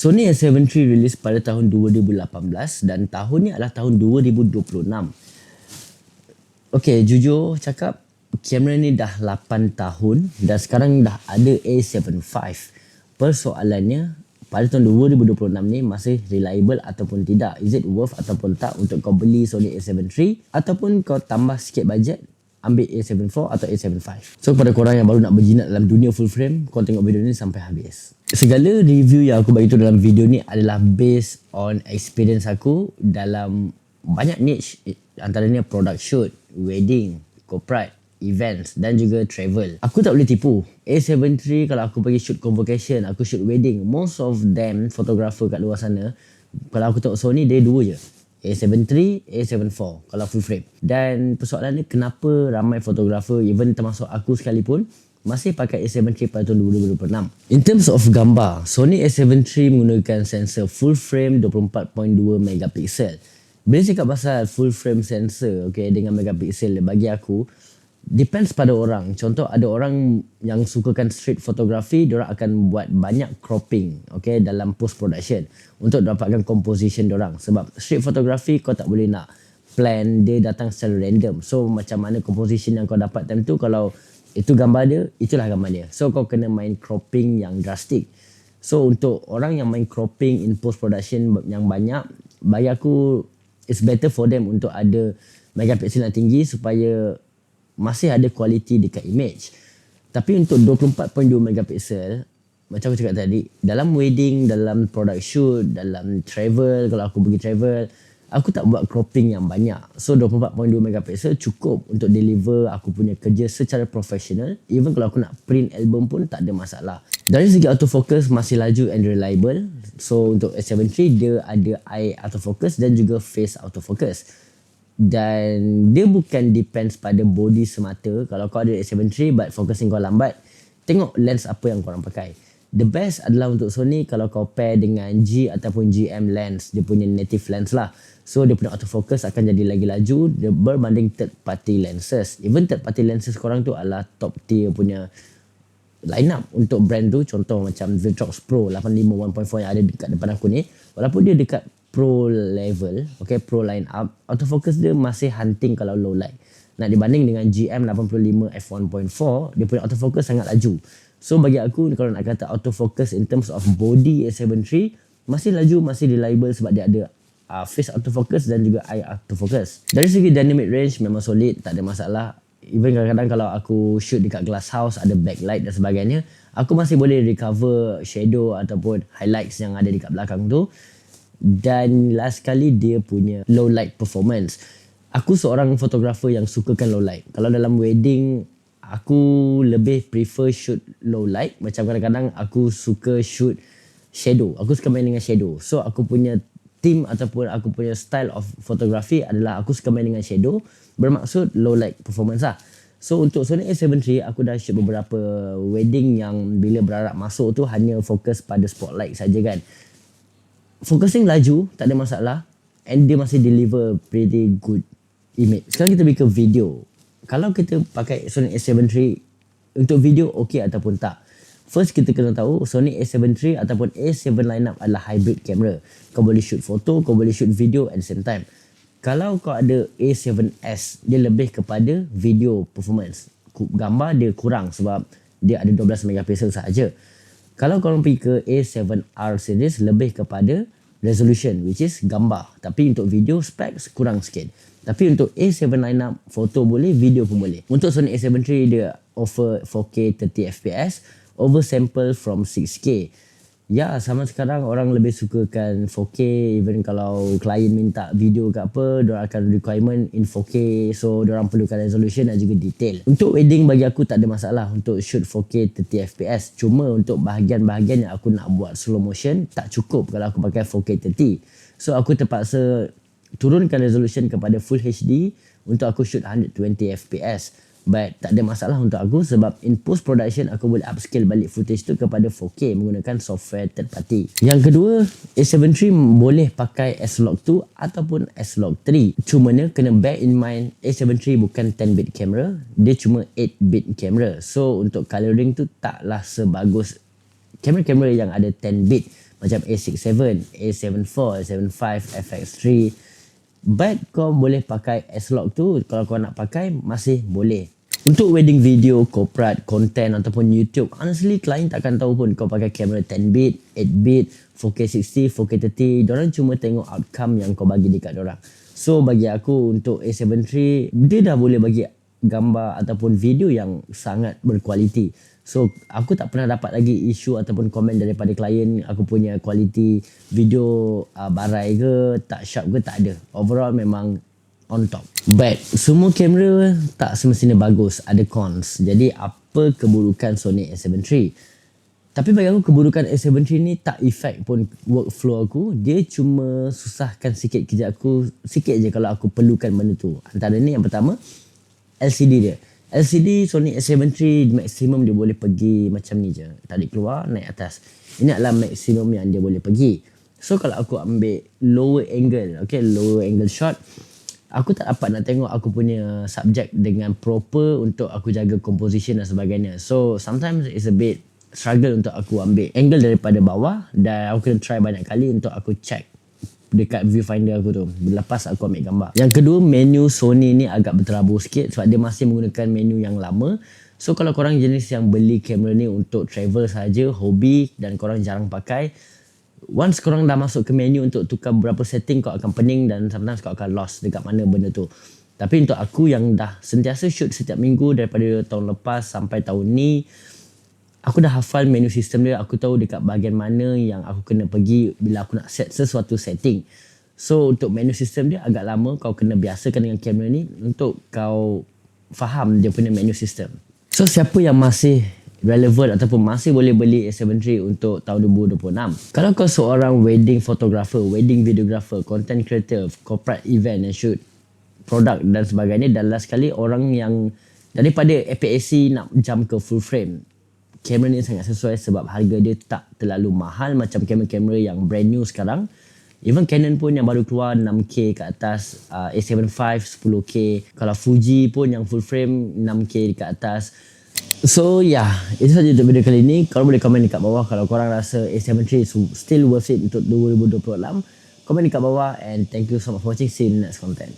Sony A7 III rilis pada tahun 2018 dan tahun ni adalah tahun 2026. Okay, jujur cakap, kamera ni dah 8 tahun dan sekarang dah ada A7 V. Persoalannya, pada tahun 2026 ni masih reliable ataupun tidak. Is it worth ataupun tak untuk kau beli Sony A7 III ataupun kau tambah sikit bajet ambil A7 IV atau A7 V. So kepada korang yang baru nak berjinak dalam dunia full frame, kau tengok video ni sampai habis. Segala review yang aku bagi tu dalam video ni adalah based on experience aku dalam banyak niche, antaranya product shoot, wedding, corporate, events dan juga travel. Aku tak boleh tipu. A7 III kalau aku pergi shoot convocation, aku shoot wedding, most of them photographer kat luar sana, kalau aku tengok Sony, dia dua je. A7 III, A7 IV kalau full frame. Dan persoalan ni kenapa ramai fotografer, even termasuk aku sekalipun, masih pakai A7 III pada tahun 2026. In terms of gambar, Sony A7 III menggunakan sensor full frame 24.2 megapiksel. Bila cakap pasal full frame sensor, okay, dengan megapiksel, bagi aku depends pada orang. Contoh, ada orang yang sukakan street photography, diorang akan buat banyak cropping, okay, dalam post production untuk dapatkan composition diorang. Sebab street photography kau tak boleh nak plan, dia datang secara random. So macam mana composition yang kau dapat time tu, kalau itu gambar dia, itulah gambar dia. So kau kena main cropping yang drastic. So untuk orang yang main cropping in post production yang banyak, bagi aku it's better for them untuk ada megapiksel yang tinggi supaya masih ada kualiti dekat image. Tapi untuk 24.2 megapiksel, macam aku cakap tadi, dalam wedding, dalam product shoot, dalam travel, kalau aku pergi travel, aku tak buat cropping yang banyak. So 24.2 megapiksel cukup untuk deliver aku punya kerja secara profesional. Even kalau aku nak print album pun tak ada masalah. Dari segi autofocus masih laju and reliable. So untuk A7 III dia ada eye autofocus dan juga face autofocus. Dan dia bukan depends pada body semata. Kalau kau ada A7 III but focusing kau lambat, tengok lens apa yang korang pakai. The best adalah untuk Sony kalau kau pair dengan G ataupun GM lens, dia punya native lens lah. So dia punya autofocus akan jadi lagi laju berbanding third party lenses. Even third party lenses korang tu adalah top tier punya line up untuk brand tu. Contoh macam Viltrox Pro 85 1.4 yang ada dekat depan aku ni, walaupun dia dekat pro level, okay, pro line up, autofocus dia masih hunting kalau low light. Nak dibanding dengan GM 85 f1.4, dia punya autofocus sangat laju. So bagi aku, kalau nak kata autofocus in terms of body A7 III, masih laju, masih reliable sebab dia ada face autofocus dan juga eye autofocus. Dari segi dynamic range memang solid, tak ada masalah. Even kadang-kadang kalau aku shoot dekat glass house, ada backlight dan sebagainya, aku masih boleh recover shadow ataupun highlights yang ada dekat belakang tu. Dan last sekali, dia punya low light performance. Aku seorang fotografer yang sukakan low light. Kalau dalam wedding, aku lebih prefer shoot low light. Macam kadang-kadang aku suka shoot shadow. Aku suka main dengan shadow. So aku punya theme ataupun aku punya style of photography adalah aku suka main dengan shadow. Bermaksud low light performance lah. So untuk Sony A7 III, aku dah shoot beberapa wedding yang bila berharap masuk tu hanya fokus pada spotlight saja kan. Focusing laju, tak ada masalah. And dia masih deliver pretty good image. Sekarang kita pergi ke video. Kalau kita pakai Sony A7 III untuk video, okey ataupun tak. First, kita kena tahu Sony A7 III ataupun A7 lineup adalah hybrid camera. Kau boleh shoot foto, kau boleh shoot video at the same time. Kalau kau ada A7S, dia lebih kepada video performance. Gambar dia kurang sebab dia ada 12 megapiksel sahaja. Kalau korang pergi ke A7R series, lebih kepada resolution, which is gambar. Tapi untuk video specs kurang sikit. Tapi untuk A7 lineup, foto boleh, video pun boleh. Untuk Sony A7 III, dia offer 4K 30fps, oversample from 6K. Ya, sama sekarang orang lebih sukakan 4K, even kalau klien minta video ke apa, diorang akan requirement in 4K, so diorang perlukan resolution dan juga detail. Untuk wedding bagi aku tak ada masalah untuk shoot 4K 30fps, cuma untuk bahagian-bahagian yang aku nak buat slow motion, tak cukup kalau aku pakai 4K 30. So aku terpaksa turunkan resolution kepada Full HD untuk aku shoot 120fps. But tak ada masalah untuk aku sebab in post production aku boleh upscale balik footage tu kepada 4K menggunakan software third party. Yang kedua, A7 III boleh pakai S-Log 2 ataupun S-Log 3. Cumanya kena bear in mind A7 III bukan 10-bit camera, dia cuma 8-bit camera. So untuk coloring tu taklah sebagus kamera-kamera yang ada 10-bit. macam A67, A74, A75, FX3. But kau boleh pakai S-Log tu, kalau kau nak pakai masih boleh. Untuk wedding video, corporate, content ataupun YouTube, honestly klien takkan tahu pun kau pakai kamera 10-bit, 8-bit, 4K 60, 4K 30. Diorang cuma tengok outcome yang kau bagi dekat diorang. So bagi aku untuk A7 III, dia dah boleh bagi gambar ataupun video yang sangat berkualiti. So aku tak pernah dapat lagi isu ataupun komen daripada klien aku punya kualiti video barai ke, tak sharp ke, tak ada. Overall memang on top. But semua kamera tak semestinya bagus, ada cons. Jadi apa keburukan Sony A7 III? Tapi bagi aku keburukan A7 III ni tak effect pun workflow aku. Dia cuma susahkan sikit kerja aku, sikit je kalau aku perlukan benda tu. Antara ni yang pertama, LCD dia. LCD Sony A7 III maksimum dia boleh pergi macam ni je. Tarik keluar, naik atas. Ini adalah maksimum yang dia boleh pergi. So kalau aku ambil lower angle, okay, lower angle shot, aku tak dapat nak tengok aku punya subjek dengan proper untuk aku jaga composition dan sebagainya. So sometimes it's a bit struggle untuk aku ambil angle daripada bawah dan aku kena try banyak kali untuk aku check dekat viewfinder aku tu lepas aku ambil gambar. Yang kedua, menu Sony ni agak berterabur sikit sebab dia masih menggunakan menu yang lama. So kalau korang jenis yang beli kamera ni untuk travel saja, hobi dan korang jarang pakai, once korang dah masuk ke menu untuk tukar beberapa setting, kau akan pening dan sometimes kau akan lost dekat mana benda tu. Tapi untuk aku yang dah sentiasa shoot setiap minggu daripada tahun lepas sampai tahun ni, aku dah hafal menu sistem dia. Aku tahu dekat bahagian mana yang aku kena pergi bila aku nak set sesuatu setting. So untuk menu sistem dia agak lama. Kau kena biasakan dengan kamera ni untuk kau faham dia punya menu sistem. So siapa yang masih relevant ataupun masih boleh beli A7 III untuk tahun 2026? Kalau kau seorang wedding photographer, wedding videographer, content creator, corporate event and shoot produk dan sebagainya, dan last kali orang yang daripada APS-C nak jump ke full frame, kamera ni sangat sesuai sebab harga dia tak terlalu mahal macam kamera-kamera yang brand new sekarang. Even Canon pun yang baru keluar 6K ke atas, A7 V 10K. Kalau Fuji pun yang full frame 6K ke atas. So itu saja untuk video kali ini. Kalau boleh komen dekat bawah kalau korang rasa A7 III still worth it untuk 2026. Komen dekat bawah and thank you so much for watching. See you in the next content.